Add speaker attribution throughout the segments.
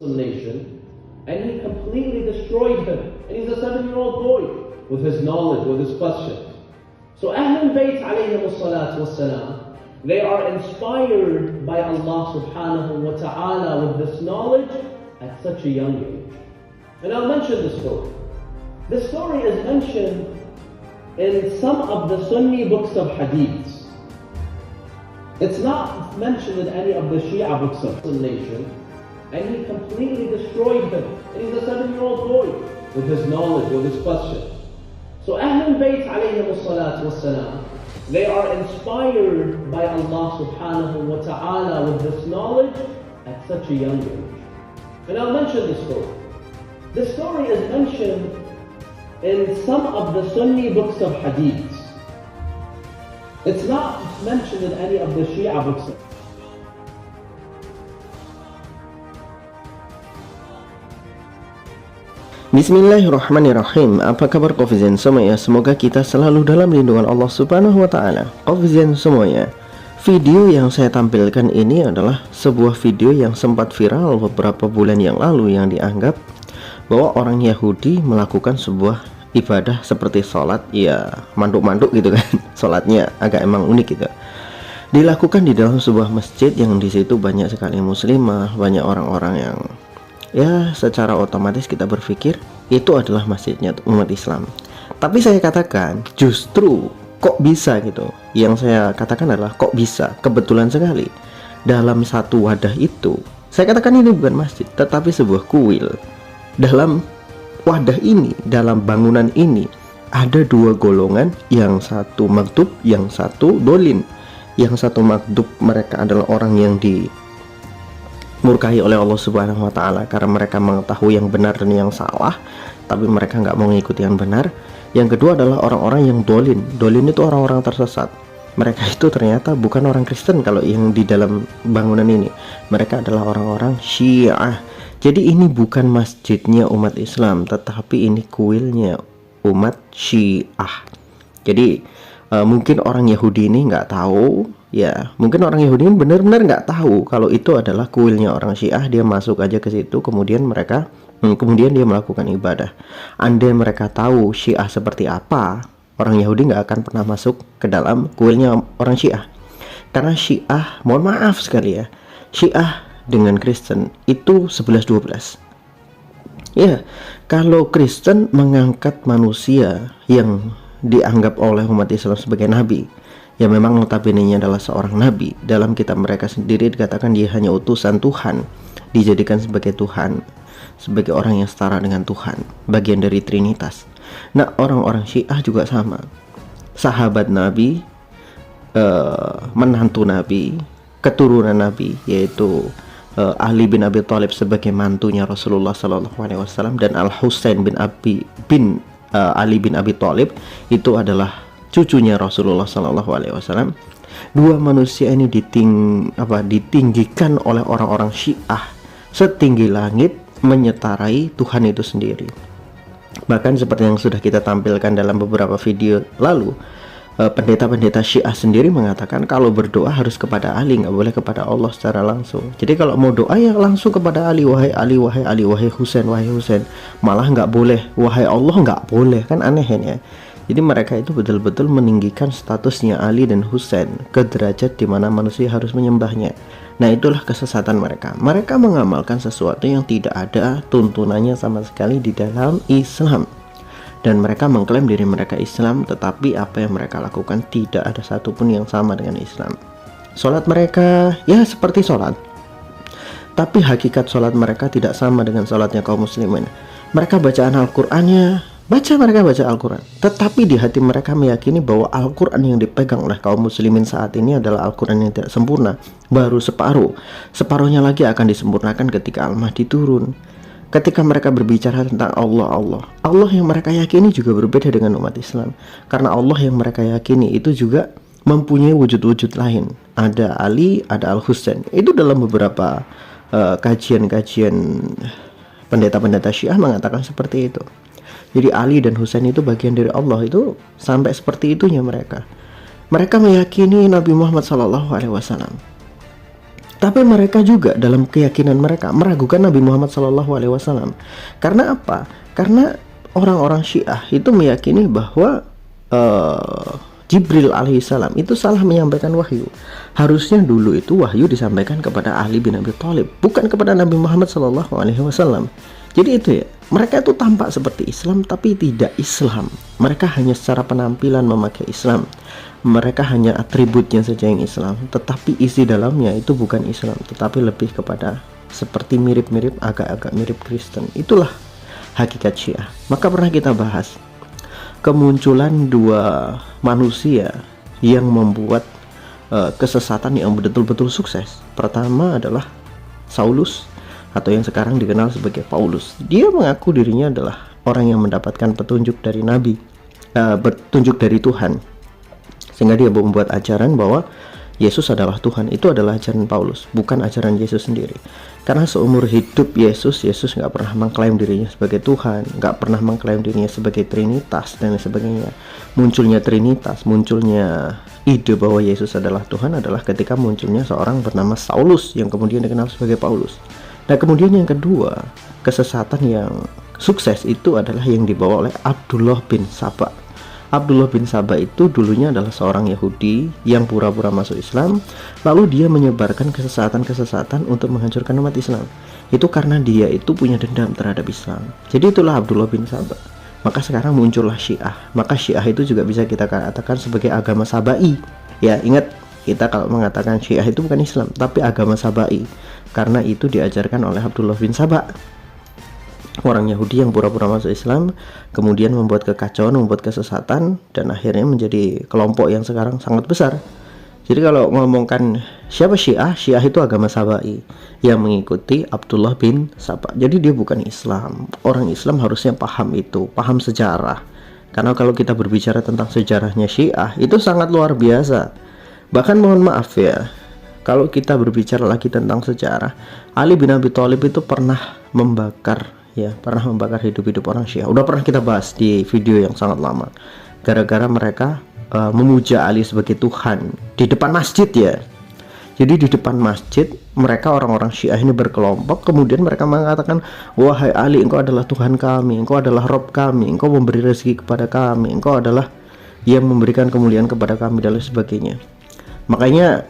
Speaker 1: nation, and he completely destroyed him. And he's a 7-year-old boy with his knowledge, with his questions. So Ahlul Bayt alayhim salatu wassalam, they are inspired by Allah subhanahu wa ta'ala with this knowledge at such a young age. And I'll mention the story. This story is mentioned in some of the Sunni books of hadiths. It's not mentioned in any of the Shia books of the nation. And he completely destroyed him. And he's a 7-year-old boy with his knowledge, with his questions. So Ahlul Bayt alayhim salatu wassalam, they are inspired by Allah subhanahu wa ta'ala with this knowledge at such a young age. And I'll mention the story. The story is mentioned in some of the Sunni books of hadiths. It's not mentioned in any of the Shia books.
Speaker 2: Bismillahirrahmanirrahim. Apa kabar Kofizen semuanya? Semoga kita selalu dalam lindungan Allah subhanahu wa ta'ala. Kofizen semuanya, video yang saya tampilkan ini adalah sebuah video yang sempat viral beberapa bulan yang lalu, yang dianggap bahwa orang Yahudi melakukan sebuah ibadah seperti sholat, ya manduk-manduk gitu kan. Sholatnya agak emang unik gitu. Dilakukan di dalam sebuah masjid yang di situ banyak sekali muslimah, banyak orang-orang yang ya secara otomatis kita berpikir itu adalah masjidnya umat Islam. Tapi saya katakan justru kok bisa gitu. Yang saya katakan adalah kok bisa, kebetulan sekali dalam satu wadah itu, saya katakan ini bukan masjid tetapi sebuah kuil. Dalam wadah ini, dalam bangunan ini ada dua golongan, yang satu maghdub, yang satu dolin. Yang satu maghdub, mereka adalah orang yang murkahi oleh Allah subhanahu wa ta'ala karena mereka mengetahui yang benar dan yang salah, tapi mereka nggak mau mengikuti yang benar. Yang kedua adalah orang-orang yang dolin. Dolin itu orang-orang tersesat. Mereka itu ternyata bukan orang Kristen kalau yang di dalam bangunan ini. Mereka adalah orang-orang Syiah. Jadi ini bukan masjidnya umat Islam, tetapi ini kuilnya umat Syiah. Jadi mungkin orang Yahudi ini nggak tahu. Ya, mungkin orang Yahudi benar-benar nggak tahu kalau itu adalah kuilnya orang Syiah. Dia masuk aja ke situ, kemudian dia melakukan ibadah. Andai mereka tahu Syiah seperti apa, orang Yahudi nggak akan pernah masuk ke dalam kuilnya orang Syiah. Karena Syiah, mohon maaf sekali ya, Syiah dengan Kristen itu 11-12. Ya, kalau Kristen mengangkat manusia yang dianggap oleh umat Islam sebagai nabi, ya memang notabene-nya adalah seorang nabi. Dalam kitab mereka sendiri dikatakan dia hanya utusan Tuhan, dijadikan sebagai Tuhan, sebagai orang yang setara dengan Tuhan, bagian dari Trinitas. Nah, orang-orang Syiah juga sama. Sahabat Nabi, menantu Nabi, keturunan Nabi, yaitu Ali bin Abi Thalib sebagai mantunya Rasulullah SAW, dan Al Husain bin Ali bin Abi Thalib itu adalah cucunya Rasulullah SAW. Dua manusia ini ditinggikan oleh orang-orang Syiah setinggi langit, menyetarai Tuhan itu sendiri. Bahkan seperti yang sudah kita tampilkan dalam beberapa video lalu, pendeta-pendeta Syiah sendiri mengatakan kalau berdoa harus kepada Ali, nggak boleh kepada Allah secara langsung. Jadi kalau mau doa ya langsung kepada Ali, wahai Ali, wahai Ali, wahai Husain, wahai Husain. Malah nggak boleh wahai Allah, nggak boleh, kan aneh ya. Jadi mereka itu betul-betul meninggikan statusnya Ali dan Husain ke derajat di mana manusia harus menyembahnya. Nah, itulah kesesatan mereka. Mereka mengamalkan sesuatu yang tidak ada tuntunannya sama sekali di dalam Islam. Dan mereka mengklaim diri mereka Islam, tetapi apa yang mereka lakukan tidak ada satupun yang sama dengan Islam. Sholat mereka ya seperti sholat, tapi hakikat sholat mereka tidak sama dengan sholatnya kaum muslimin. Mereka bacaan Al-Qur'annya, mereka baca Al-Quran, tetapi di hati mereka meyakini bahwa Al-Quran yang dipegang oleh kaum muslimin saat ini adalah Al-Quran yang tidak sempurna, baru separuhnya lagi akan disempurnakan ketika Al-Mahdi turun. Ketika mereka berbicara tentang Allah yang mereka yakini juga berbeda dengan umat Islam, karena Allah yang mereka yakini itu juga mempunyai wujud-wujud lain. Ada Ali, ada Al-Husain. Itu dalam beberapa kajian-kajian pendeta-pendeta Syiah mengatakan seperti itu. Jadi Ali dan Husain itu bagian dari Allah, itu sampai seperti itunya mereka. Mereka meyakini Nabi Muhammad SAW Tapi mereka juga dalam keyakinan mereka meragukan Nabi Muhammad SAW. Karena apa? Karena orang-orang Syiah itu meyakini bahwa Jibril alaihissalam itu salah menyampaikan wahyu. Harusnya dulu itu wahyu disampaikan kepada Ali bin Abi Thalib, bukan kepada Nabi Muhammad SAW. Jadi itu ya, mereka itu tampak seperti Islam tapi tidak Islam. Mereka hanya secara penampilan memakai Islam. Mereka hanya atributnya saja yang Islam, tetapi isi dalamnya itu bukan Islam, tetapi lebih kepada seperti mirip-mirip, agak-agak mirip Kristen. Itulah hakikat Syiah. Maka pernah kita bahas kemunculan dua manusia yang membuat kesesatan yang betul-betul sukses. Pertama adalah Saulus, atau yang sekarang dikenal sebagai Paulus. Dia mengaku dirinya adalah orang yang mendapatkan petunjuk dari Nabi, petunjuk dari Tuhan, sehingga dia membuat ajaran bahwa Yesus adalah Tuhan. Itu adalah ajaran Paulus, bukan ajaran Yesus sendiri. Karena seumur hidup Yesus nggak pernah mengklaim dirinya sebagai Tuhan, nggak pernah mengklaim dirinya sebagai Trinitas dan sebagainya. Munculnya Trinitas, munculnya ide bahwa Yesus adalah Tuhan adalah ketika munculnya seorang bernama Saulus yang kemudian dikenal sebagai Paulus. Nah, kemudian yang kedua, kesesatan yang sukses itu adalah yang dibawa oleh Abdullah bin Saba. Abdullah bin Saba itu dulunya adalah seorang Yahudi yang pura-pura masuk Islam, lalu dia menyebarkan kesesatan-kesesatan untuk menghancurkan umat Islam. Itu karena dia itu punya dendam terhadap Islam. Jadi itulah Abdullah bin Saba. Maka sekarang muncullah Syiah. Maka Syiah itu juga bisa kita katakan sebagai agama Sabai. Ya, ingat, kita kalau mengatakan Syiah itu bukan Islam, tapi agama Sabai. Karena itu diajarkan oleh Abdullah bin Saba, orang Yahudi yang pura-pura masuk Islam, kemudian membuat kekacauan, membuat kesesatan, dan akhirnya menjadi kelompok yang sekarang sangat besar. Jadi kalau ngomongkan siapa Syiah, Syiah itu agama Sabai yang mengikuti Abdullah bin Saba. Jadi dia bukan Islam. Orang Islam harusnya paham itu, paham sejarah. Karena kalau kita berbicara tentang sejarahnya Syiah, itu sangat luar biasa. Bahkan mohon maaf ya, kalau kita berbicara lagi tentang sejarah, Ali bin Abi Thalib itu pernah membakar hidup-hidup orang Syiah. Udah pernah kita bahas di video yang sangat lama. Gara-gara mereka memuja Ali sebagai Tuhan di depan masjid ya. Jadi di depan masjid mereka orang-orang Syiah ini berkelompok, kemudian mereka mengatakan, "Wahai Ali, engkau adalah Tuhan kami, engkau adalah Rob kami, engkau memberi rezeki kepada kami, engkau adalah yang memberikan kemuliaan kepada kami," dan lain sebagainya. Makanya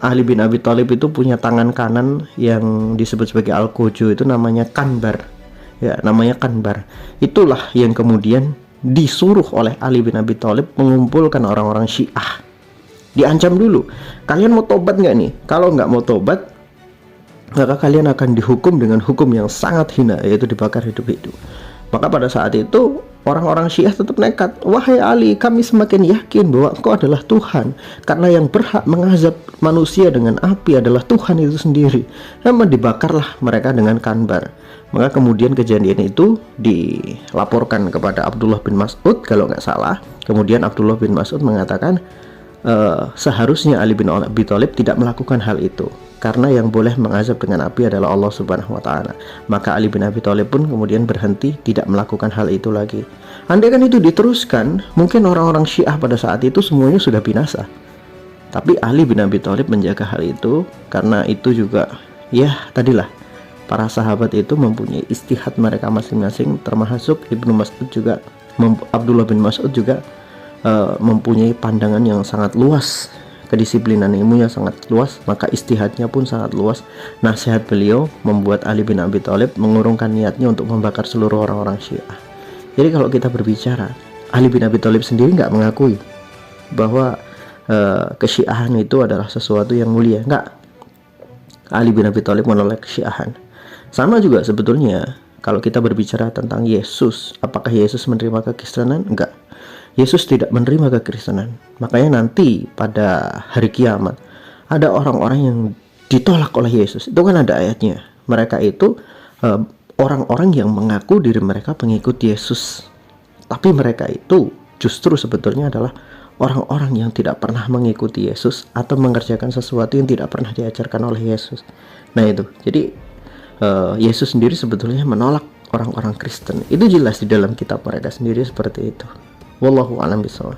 Speaker 2: Ali bin Abi Thalib itu punya tangan kanan yang disebut sebagai Al-Qojo, itu namanya Kanbar. Ya, namanya Kanbar. Itulah yang kemudian disuruh oleh Ali bin Abi Thalib mengumpulkan orang-orang Syiah. Diancam dulu, kalian mau tobat nggak nih? Kalau nggak mau tobat, maka kalian akan dihukum dengan hukum yang sangat hina, yaitu dibakar hidup-hidup. Maka pada saat itu orang-orang Syiah tetap nekat. "Wahai Ali, kami semakin yakin bahwa engkau adalah Tuhan, karena yang berhak mengazab manusia dengan api adalah Tuhan itu sendiri." Namun dibakarlah mereka dengan Kanbar. Maka kemudian kejadian itu dilaporkan kepada Abdullah bin Mas'ud kalau nggak salah. Kemudian Abdullah bin Mas'ud mengatakan seharusnya Ali bin Abi Thalib tidak melakukan hal itu, karena yang boleh mengazab dengan api adalah Allah Subhanahu wa Ta'ala. Maka Ali bin Abi Thalib pun kemudian berhenti, tidak melakukan hal itu lagi. Andai kan itu diteruskan, mungkin orang-orang Syiah pada saat itu semuanya sudah binasa. Tapi Ali bin Abi Thalib menjaga hal itu, karena itu juga ya tadilah, para sahabat itu mempunyai istihad mereka masing-masing, termasuk Ibnu Mas'ud juga, Abdullah bin Mas'ud juga mempunyai pandangan yang sangat luas, kedisiplinan ilmunya sangat luas, maka istihadnya pun sangat luas. Nasihat beliau membuat Ali bin Abi Thalib mengurungkan niatnya untuk membakar seluruh orang-orang Syiah. Jadi kalau kita berbicara, Ali bin Abi Thalib sendiri nggak mengakui bahwa kesyiahan itu adalah sesuatu yang mulia, nggak. Ali bin Abi Thalib menolak kesyiahan. Sama juga sebetulnya kalau kita berbicara tentang Yesus, apakah Yesus menerima kekristenan? Enggak. Yesus tidak menerima kekristenan. Makanya nanti pada hari kiamat ada orang-orang yang ditolak oleh Yesus. Itu kan ada ayatnya. Mereka itu orang-orang yang mengaku diri mereka pengikut Yesus, tapi mereka itu justru sebetulnya adalah orang-orang yang tidak pernah mengikuti Yesus atau mengerjakan sesuatu yang tidak pernah diajarkan oleh Yesus. Nah itu, jadi Yesus sendiri sebetulnya menolak orang-orang Kristen. Itu jelas di dalam kitab mereka sendiri seperti itu. Wallahu a'lam bishawab.